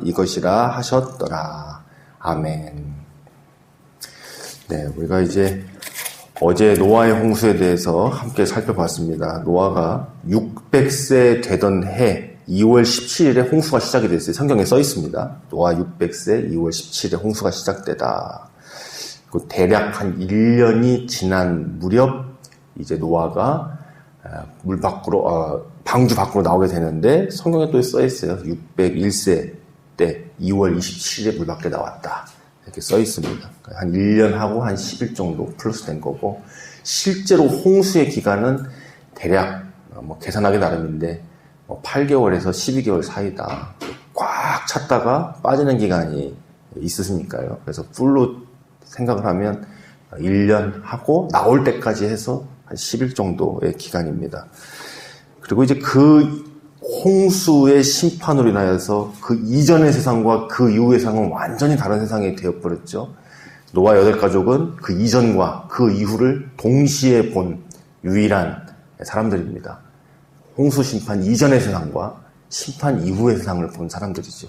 이것이라 하셨더라. 아멘. 네, 우리가 이제 어제 노아의 홍수에 대해서 함께 살펴봤습니다. 노아가 600세 되던 해 2월 17일에 홍수가 시작이 됐어요. 성경에 써 있습니다. 노아 600세 2월 17일에 홍수가 시작되다. 대략 한 1년이 지난 무렵 이제 노아가 물 밖으로 방주 밖으로 나오게 되는데 성경에 또 써 있어요. 601세 때 2월 27일에 물 밖에 나왔다. 이렇게 써 있습니다. 한 1년하고 한 10일 정도 플러스 된 거고, 실제로 홍수의 기간은 대략 계산하기 나름인데 8개월에서 12개월 사이다. 꽉 찼다가 빠지는 기간이 있으니까요. 그래서 풀로 생각을 하면 1년 하고 나올 때까지 해서 한 10일 정도의 기간입니다. 그리고 이제 그 홍수의 심판으로 인하여서 그 이전의 세상과 그 이후의 세상은 완전히 다른 세상이 되어버렸죠. 노아 8가족은 그 이전과 그 이후를 동시에 본 유일한 사람들입니다. 홍수 심판 이전의 세상과 심판 이후의 세상을 본 사람들이죠.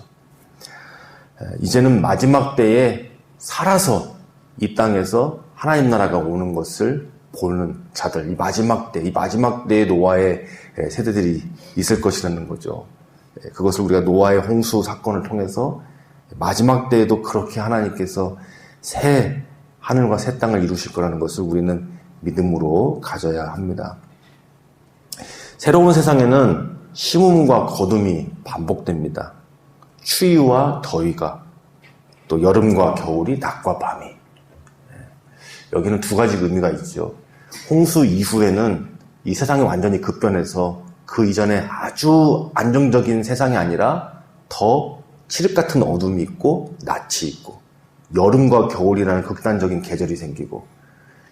이제는 마지막 때에 살아서 이 땅에서 하나님 나라가 오는 것을 보는 자들, 이 마지막 때의 노아의 세대들이 있을 것이라는 거죠. 그것을 우리가 노아의 홍수 사건을 통해서 마지막 때에도 그렇게 하나님께서 새 하늘과 새 땅을 이루실 거라는 것을 우리는 믿음으로 가져야 합니다. 새로운 세상에는 심음과 거둠이 반복됩니다. 추위와 더위가, 또 여름과 겨울이, 낮과 밤이. 여기는 두 가지 의미가 있죠. 홍수 이후에는 이 세상이 완전히 급변해서 그 이전에 아주 안정적인 세상이 아니라 더 칠흑 같은 어둠이 있고 낯이 있고, 여름과 겨울이라는 극단적인 계절이 생기고,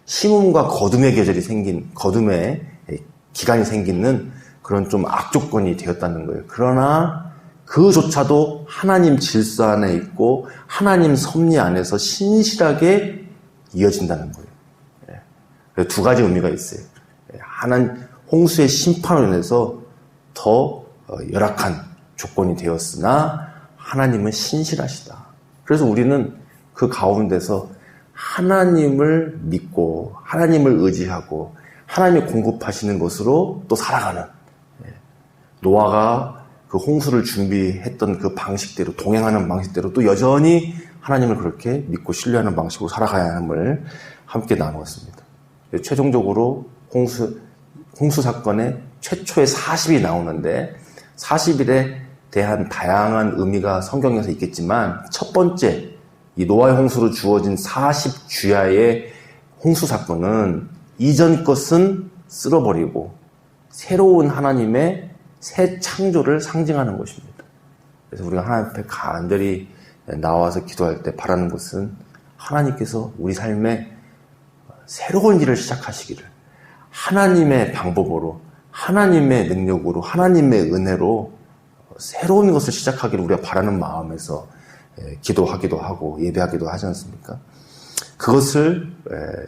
심음과 거둠의 거둠의 기간이 생기는 그런 좀 악조건이 되었다는 거예요. 그러나 그조차도 하나님 질서 안에 있고 하나님 섭리 안에서 신실하게 이어진다는 거예요. 두 가지 의미가 있어요. 하나님 홍수의 심판으로 인해서 더 열악한 조건이 되었으나 하나님은 신실하시다. 그래서 우리는 그 가운데서 하나님을 믿고 하나님을 의지하고 하나님이 공급하시는 것으로 또 살아가는, 노아가 그 홍수를 준비했던 그 방식대로, 동행하는 방식대로 또 여전히 하나님을 그렇게 믿고 신뢰하는 방식으로 살아가야 함을 함께 나누었습니다. 최종적으로 홍수 사건의 최초의 40이 나오는데, 40일에 대한 다양한 의미가 성경에서 있겠지만 첫 번째 이 노아의 홍수로 주어진 40주야의 홍수 사건은 이전 것은 쓸어버리고 새로운 하나님의 새 창조를 상징하는 것입니다. 그래서 우리가 하나님 앞에 간절히 나와서 기도할 때 바라는 것은 하나님께서 우리 삶에 새로운 일을 시작하시기를, 하나님의 방법으로, 하나님의 능력으로, 하나님의 은혜로 새로운 것을 시작하기를 우리가 바라는 마음에서 기도하기도 하고 예배하기도 하지 않습니까? 그것을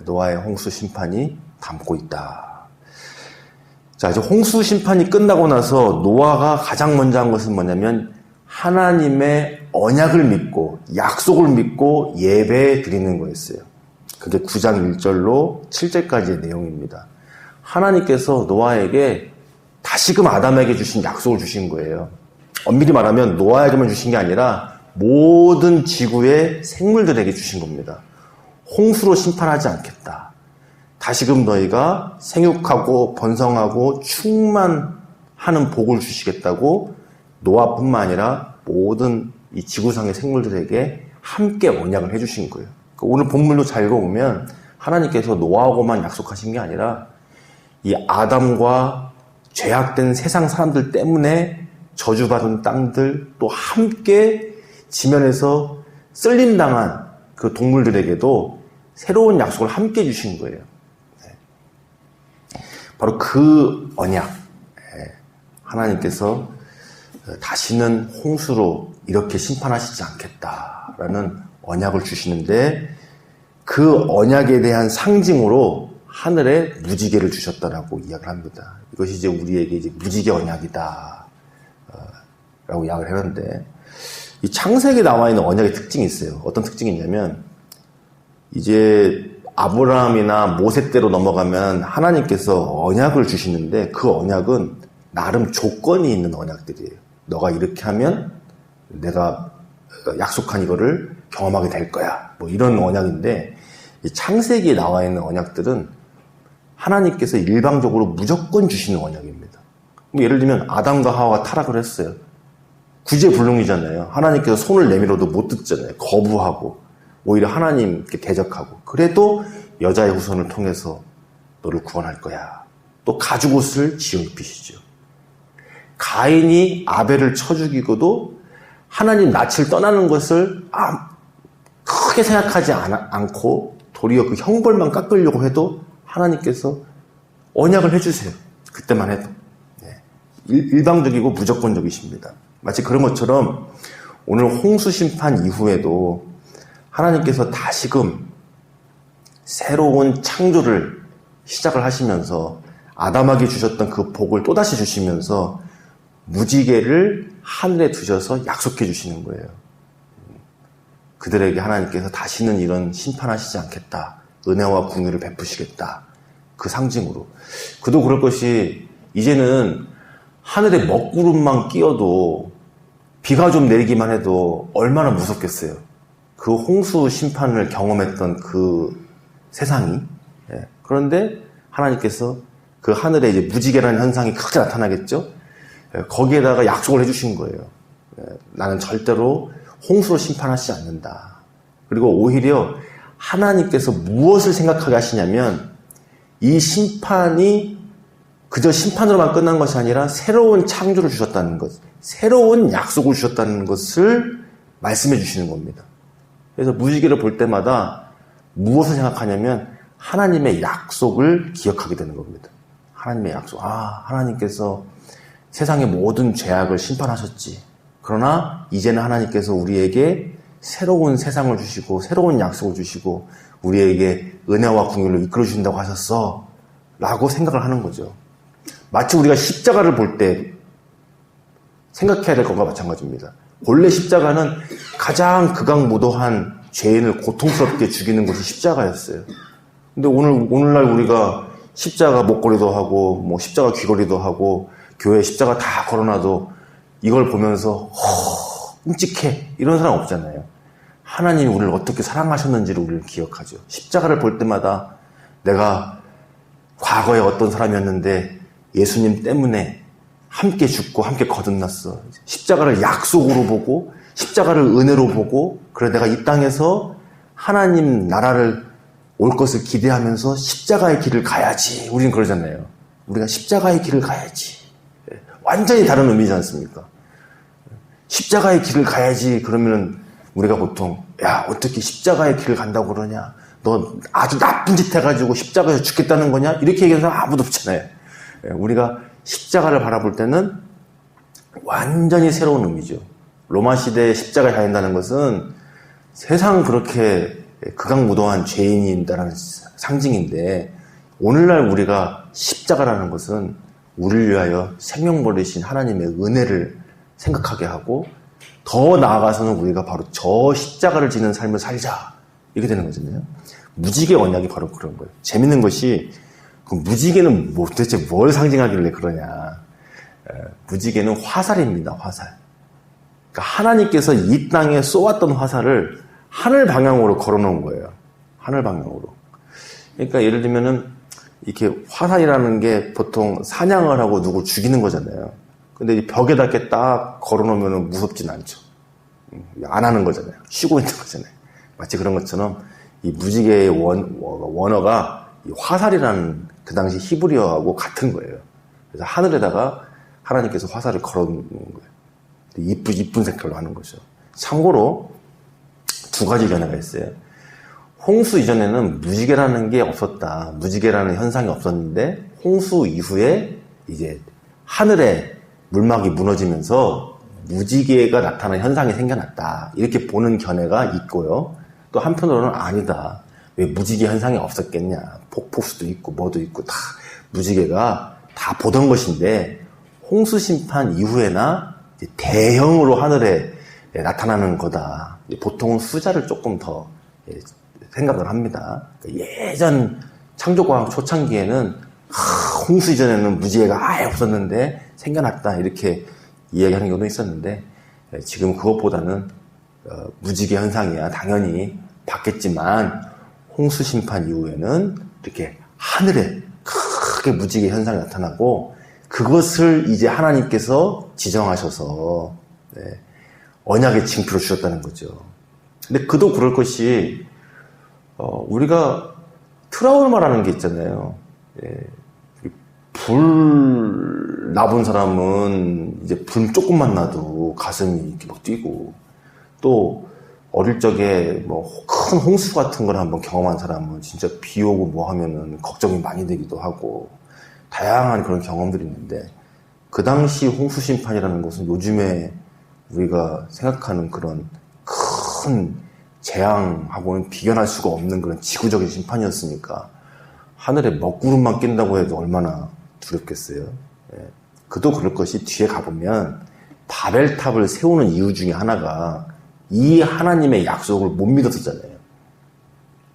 노아의 홍수 심판이 담고 있다. 자, 이제 홍수 심판이 끝나고 나서 노아가 가장 먼저 한 것은 뭐냐면 하나님의 언약을 믿고 약속을 믿고 예배 드리는 거였어요. 그게 9장 1절로 7절까지의 내용입니다. 하나님께서 노아에게 다시금 아담에게 주신 약속을 주신 거예요. 엄밀히 말하면 노아에게만 주신 게 아니라 모든 지구의 생물들에게 주신 겁니다. 홍수로 심판하지 않겠다. 다시금 너희가 생육하고 번성하고 충만하는 복을 주시겠다고 노아뿐만 아니라 모든 이 지구상의 생물들에게 함께 언약을 해주신 거예요. 오늘 본문도 잘 읽어보면 하나님께서 노아하고만 약속하신 게 아니라 이 아담과 죄악된 세상 사람들 때문에 저주받은 땅들, 또 함께 지면에서 쓸림당한 그 동물들에게도 새로운 약속을 함께 주신 거예요. 바로 그 언약, 하나님께서 다시는 홍수로 이렇게 심판하시지 않겠다라는 언약을 주시는데, 그 언약에 대한 상징으로 하늘에 무지개를 주셨다라고 이야기를 합니다. 이것이 이제 우리에게 이제 무지개 언약이다 라고 이야기를 하는데, 이 창세기에 나와 있는 언약의 특징이 있어요. 어떤 특징이 있냐면, 이제 아브라함이나 모세 때로 넘어가면 하나님께서 언약을 주시는데 그 언약은 나름 조건이 있는 언약들이에요. 너가 이렇게 하면 내가 약속한 이거를 경험하게 될 거야. 뭐 이런 언약인데, 이 창세기에 나와 있는 언약들은 하나님께서 일방적으로 무조건 주시는 언약입니다. 뭐 예를 들면 아담과 하와가 타락을 했어요. 구제불능이잖아요. 하나님께서 손을 내밀어도 못 듣잖아요. 거부하고 오히려 하나님께 대적하고. 그래도 여자의 후손을 통해서 너를 구원할 거야. 또 가죽옷을 지어 입히시죠. 가인이 아벨을 쳐 죽이고도 하나님 낯을 떠나는 것을 크게 생각하지 않고 도리어 그 형벌만 깎으려고 해도 하나님께서 언약을 해주세요. 그때만 해도. 일방적이고 무조건적이십니다. 마치 그런 것처럼 오늘 홍수 심판 이후에도 하나님께서 다시금 새로운 창조를 시작을 하시면서 아담에게 주셨던 그 복을 또다시 주시면서 무지개를 하늘에 두셔서 약속해 주시는 거예요. 그들에게 하나님께서 다시는 이런 심판하시지 않겠다. 은혜와 궁유를 베푸시겠다. 그 상징으로. 그도 그럴 것이 이제는 하늘에 먹구름만 끼어도 비가 좀 내리기만 해도 얼마나 무섭겠어요. 그 홍수 심판을 경험했던 그 세상이. 그런데 하나님께서 그 하늘에 이제 무지개라는 현상이 크게 나타나겠죠. 거기에다가 약속을 해주신 거예요. 나는 절대로 홍수로 심판하시지 않는다. 그리고 오히려 하나님께서 무엇을 생각하게 하시냐면 이 심판이 그저 심판으로만 끝난 것이 아니라 새로운 창조를 주셨다는 것, 새로운 약속을 주셨다는 것을 말씀해 주시는 겁니다. 그래서 무지개를 볼 때마다 무엇을 생각하냐면 하나님의 약속을 기억하게 되는 겁니다. 하나님의 약속. 하나님께서 세상의 모든 죄악을 심판하셨지. 그러나 이제는 하나님께서 우리에게 새로운 세상을 주시고 새로운 약속을 주시고 우리에게 은혜와 긍휼로 이끌어 주신다고 하셨어 라고 생각을 하는 거죠. 마치 우리가 십자가를 볼 때 생각해야 될 것과 마찬가지입니다. 본래 십자가는 가장 극악무도한 죄인을 고통스럽게 죽이는 것이 십자가였어요. 근데 오늘날 우리가 십자가 목걸이도 하고 뭐 십자가 귀걸이도 하고 교회에 십자가 다 걸어놔도 이걸 보면서 끔찍해 이런 사람 없잖아요. 하나님이 우리를 어떻게 사랑하셨는지를 우리를 기억하죠. 십자가를 볼 때마다 내가 과거에 어떤 사람이었는데 예수님 때문에 함께 죽고 함께 거듭났어. 십자가를 약속으로 보고 십자가를 은혜로 보고 그래 내가 이 땅에서 하나님 나라를 올 것을 기대하면서 십자가의 길을 가야지. 우리는 그러잖아요. 우리가 십자가의 길을 가야지. 완전히 다른 의미지 않습니까? 십자가의 길을 가야지 그러면 우리가 보통 야 어떻게 십자가의 길을 간다고 그러냐. 너 아주 나쁜 짓 해가지고 십자가에서 죽겠다는 거냐? 이렇게 얘기하는 사람 아무도 없잖아요. 우리가 십자가를 바라볼 때는 완전히 새로운 의미죠. 로마 시대에 십자가에 다닌다는 것은 세상 그렇게 극악무도한 죄인이다라는 상징인데 오늘날 우리가 십자가라는 것은 우리를 위하여 생명 버리신 하나님의 은혜를 생각하게 하고 더 나아가서는 우리가 바로 저 십자가를 지는 삶을 살자 이렇게 되는 거잖아요. 무지개 언약이 바로 그런 거예요. 재밌는 것이 그 무지개는 도대체 뭘 상징하길래 그러냐. 무지개는 화살입니다. 화살. 그러니까 하나님께서 이 땅에 쏘았던 화살을 하늘 방향으로 걸어놓은 거예요. 하늘 방향으로. 그러니까 예를 들면은 이렇게 화살이라는 게 보통 사냥을 하고 누구 죽이는 거잖아요. 근데 이 벽에다 이렇게 딱 걸어놓으면 무섭진 않죠. 안 하는 거잖아요. 쉬고 있는 거잖아요. 마치 그런 것처럼 이 무지개의 원어가 이 화살이라는 그 당시 히브리어하고 같은 거예요. 그래서 하늘에다가 하나님께서 화살을 걸어놓은 거예요. 이쁜 색깔로 하는 거죠. 참고로 두 가지 견해가 있어요. 홍수 이전에는 무지개라는 게 없었다. 무지개라는 현상이 없었는데 홍수 이후에 이제 하늘에 물막이 무너지면서 무지개가 나타나는 현상이 생겨났다. 이렇게 보는 견해가 있고요. 또 한편으로는 아니다. 왜 무지개 현상이 없었겠냐. 폭포수도 있고 뭐도 있고 다 무지개가 다 보던 것인데 홍수 심판 이후에나 대형으로 하늘에 나타나는 거다. 보통은 후자를 조금 더 생각을 합니다. 예전 창조과학 초창기에는 홍수 이전에는 무지개가 아예 없었는데 생겨났다 이렇게 이야기하는 경우도 있었는데 지금 그것보다는 무지개 현상이야 당연히 봤겠지만 홍수 심판 이후에는 이렇게 하늘에 크게 무지개 현상이 나타나고 그것을 이제 하나님께서 지정하셔서 언약의 징표로 주셨다는 거죠. 근데 그도 그럴 것이 우리가 트라우마라는 게 있잖아요. 불 나본 사람은 이제 불 조금만 나도 가슴이 이렇게 막 뛰고 또 어릴 적에 뭐 큰 홍수 같은 걸 한번 경험한 사람은 진짜 비 오고 뭐 하면은 걱정이 많이 되기도 하고 다양한 그런 경험들이 있는데 그 당시 홍수 심판이라는 것은 요즘에 우리가 생각하는 그런 큰 재앙하고는 비견할 수가 없는 그런 지구적인 심판이었으니까 하늘에 먹구름만 낀다고 해도 얼마나 두렵겠어요. 그도 그럴 것이 뒤에 가보면 바벨탑을 세우는 이유 중에 하나가 이 하나님의 약속을 못 믿었었잖아요.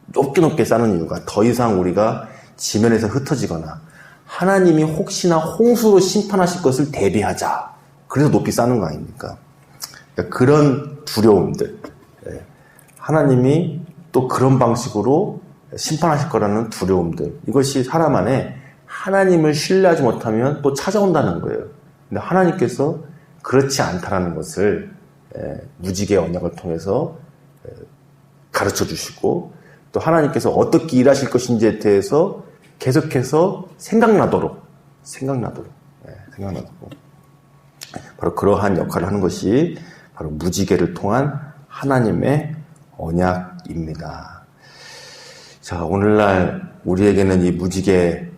높게 쌓는 이유가 더 이상 우리가 지면에서 흩어지거나 하나님이 혹시나 홍수로 심판하실 것을 대비하자. 그래서 높이 쌓는 거 아닙니까? 그러니까 그런 두려움들. 하나님이 또 그런 방식으로 심판하실 거라는 두려움들. 이것이 사람 안에 하나님을 신뢰하지 못하면 또 찾아온다는 거예요. 근데 하나님께서 그렇지 않다라는 것을 무지개 언약을 통해서 가르쳐 주시고 또 하나님께서 어떻게 일하실 것인지에 대해서 계속해서 생각나도록 바로 그러한 역할을 하는 것이 바로 무지개를 통한 하나님의 언약입니다. 자, 오늘날 우리에게는 이 무지개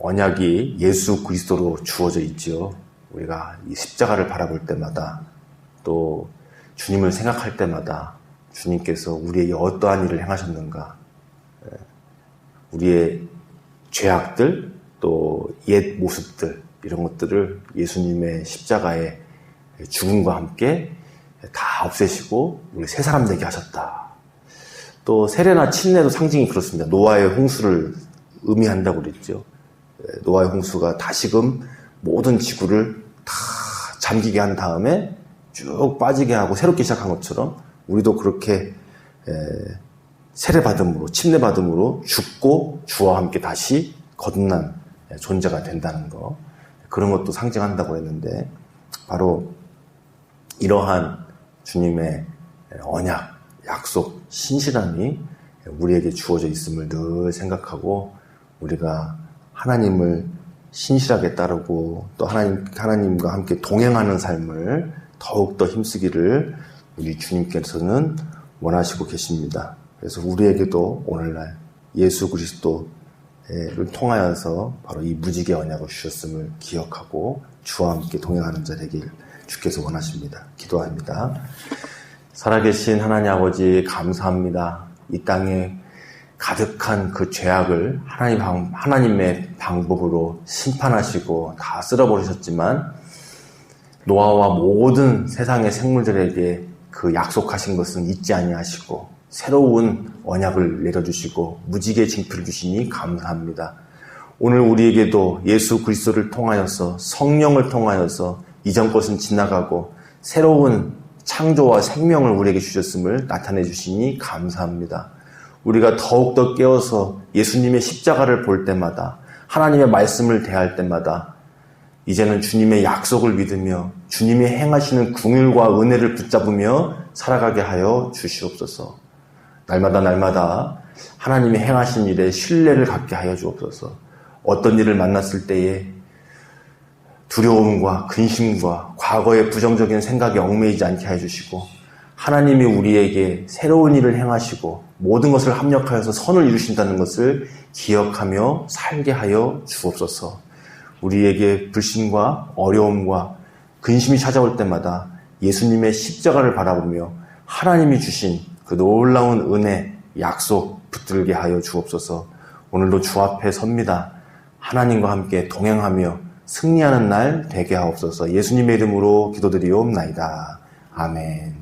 언약이 예수 그리스도로 주어져 있죠. 우리가 이 십자가를 바라볼 때마다 또 주님을 생각할 때마다 주님께서 우리에게 어떠한 일을 행하셨는가, 우리의 죄악들 또 옛 모습들 이런 것들을 예수님의 십자가의 죽음과 함께 다 없애시고 우리 새 사람 되게 하셨다. 또 세례나 침례도 상징이 그렇습니다. 노아의 홍수를 의미한다고 그랬죠. 노아의 홍수가 다시금 모든 지구를 다 잠기게 한 다음에 쭉 빠지게 하고 새롭게 시작한 것처럼 우리도 그렇게 세례받음으로 침례받음으로 죽고 주와 함께 다시 거듭난 존재가 된다는 거, 그런 것도 상징한다고 했는데 바로 이러한 주님의 언약, 약속, 신실함이 우리에게 주어져 있음을 늘 생각하고 우리가 하나님을 신실하게 따르고 또 하나님과 함께 동행하는 삶을 더욱더 힘쓰기를 우리 주님께서는 원하시고 계십니다. 그래서 우리에게도 오늘날 예수 그리스도를 통하여서 바로 이 무지개 언약을 주셨음을 기억하고 주와 함께 동행하는 자 되길 주께서 원하십니다. 기도합니다. 살아계신 하나님 아버지 감사합니다. 이 땅에 가득한 그 죄악을 하나님의 방법으로 심판하시고 다 쓸어버리셨지만 노아와 모든 세상의 생물들에게 그 약속하신 것은 잊지 아니하시고 새로운 언약을 내려주시고 무지개 징표를 주시니 감사합니다. 오늘 우리에게도 예수 그리스도를 통하여서 성령을 통하여서 이전 것은 지나가고 새로운 창조와 생명을 우리에게 주셨음을 나타내 주시니 감사합니다. 우리가 더욱더 깨어서 예수님의 십자가를 볼 때마다 하나님의 말씀을 대할 때마다 이제는 주님의 약속을 믿으며 주님이 행하시는 긍휼과 은혜를 붙잡으며 살아가게 하여 주시옵소서. 날마다 하나님이 행하신 일에 신뢰를 갖게 하여 주옵소서. 어떤 일을 만났을 때에 두려움과 근심과 과거의 부정적인 생각에 얽매이지 않게 해주시고 하나님이 우리에게 새로운 일을 행하시고 모든 것을 합력하여서 선을 이루신다는 것을 기억하며 살게 하여 주옵소서. 우리에게 불신과 어려움과 근심이 찾아올 때마다 예수님의 십자가를 바라보며 하나님이 주신 그 놀라운 은혜, 약속 붙들게 하여 주옵소서. 오늘도 주 앞에 섭니다. 하나님과 함께 동행하며 승리하는 날 되게 하옵소서. 예수님의 이름으로 기도드리옵나이다. 아멘.